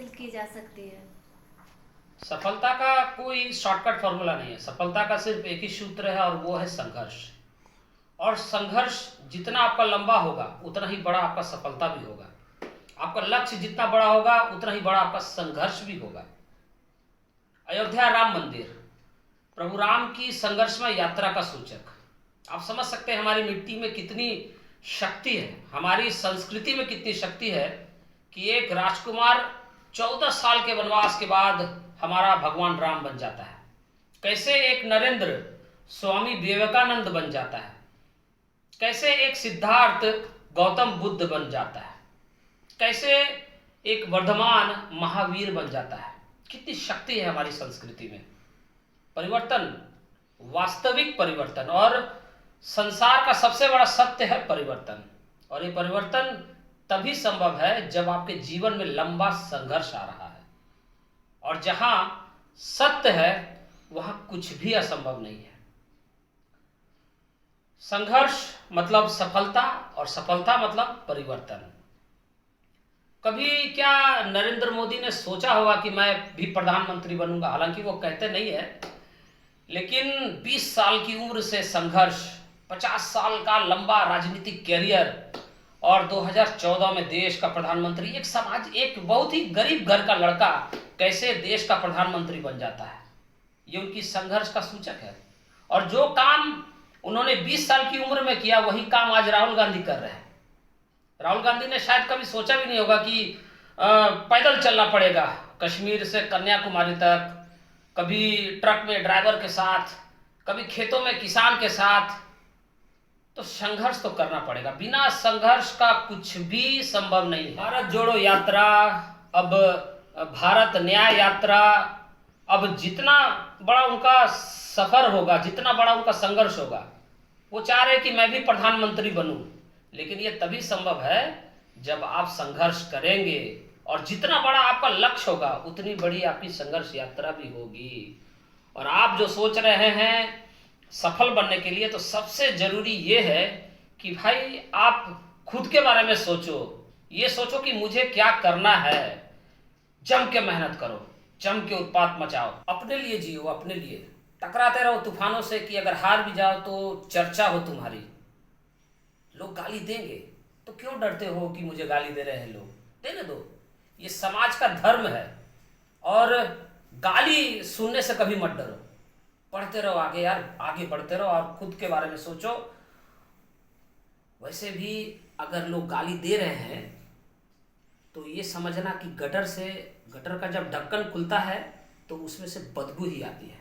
हासिल की जा सकती है? सफलता का कोई शॉर्टकट फॉर्मूला नहीं है। सफलता का सिर्फ एक ही सूत्र है और वो है संघर्ष। और संघर्ष जितना आपका लंबा होगा उतना ही बड़ा आपका सफलता भी होगा। आपका लक्ष्य जितना बड़ा होगा उतना ही बड़ा आपका संघर्ष भी होगा। अयोध्या राम मंदिर प्रभु राम की संघर्षमय यात्रा का सूचक। आप समझ सकते हैं हमारी मिट्टी में कितनी शक्ति है, हमारी संस्कृति में कितनी शक्ति है कि एक राजकुमार 14 साल के वनवास के बाद हमारा भगवान राम बन जाता है। कैसे एक नरेंद्र स्वामी विवेकानंद बन जाता है, कैसे एक सिद्धार्थ गौतम बुद्ध बन जाता है, कैसे एक वर्धमान महावीर बन जाता है। कितनी शक्ति है हमारी संस्कृति में। परिवर्तन, वास्तविक परिवर्तन, और संसार का सबसे बड़ा सत्य है परिवर्तन। और ये परिवर्तन तभी संभव है जब आपके जीवन में लंबा संघर्ष आ रहा है। और जहां सत्य है वहां कुछ भी असंभव नहीं है। संघर्ष मतलब सफलता और सफलता मतलब परिवर्तन। कभी क्या नरेंद्र मोदी ने सोचा होगा कि मैं भी प्रधानमंत्री बनूंगा? हालांकि वो कहते नहीं है, लेकिन 20 साल की उम्र से संघर्ष, 50 साल का लंबा राजनीतिक कैरियर और 2014 में देश का प्रधानमंत्री, एक बहुत ही गरीब घर का लड़का कैसे देश का प्रधानमंत्री बन जाता है, ये उनकी संघर्ष का सूचक है। और जो काम उन्होंने 20 साल की उम्र में किया वही काम आज राहुल गांधी कर रहे हैं। राहुल गांधी ने शायद कभी सोचा भी नहीं होगा कि पैदल चलना पड़ेगा कश्मीर से कन्याकुमारी तक, कभी ट्रक में ड्राइवर के साथ, कभी खेतों में किसान के साथ। तो संघर्ष तो करना पड़ेगा, बिना संघर्ष का कुछ भी संभव नहीं है। भारत जोड़ो यात्रा, अब भारत न्याय यात्रा, अब जितना बड़ा उनका सफर होगा, जितना बड़ा उनका संघर्ष होगा, वो चाह रहे कि मैं भी प्रधानमंत्री बनूं। लेकिन ये तभी संभव है जब आप संघर्ष करेंगे, और जितना बड़ा आपका लक्ष्य होगा उतनी बड़ी आपकी संघर्ष यात्रा भी होगी। और आप जो सोच रहे हैं सफल बनने के लिए, तो सबसे जरूरी ये है कि भाई आप खुद के बारे में सोचो। ये सोचो कि मुझे क्या करना है। जम के मेहनत करो, जम के उत्पात मचाओ, अपने लिए जियो, अपने लिए टकराते रहो तूफानों से कि अगर हार भी जाओ तो चर्चा हो तुम्हारी। लोग गाली देंगे तो क्यों डरते हो कि मुझे गाली दे रहे हैं लोग? देने दो, ये समाज का धर्म है। और गाली सुनने से कभी मत डरो, पढ़ते रहो आगे यार, आगे बढ़ते रहो और खुद के बारे में सोचो। वैसे भी अगर लोग गाली दे रहे हैं तो ये समझना कि गटर का जब ढक्कन खुलता है तो उसमें से बदबू ही आती है।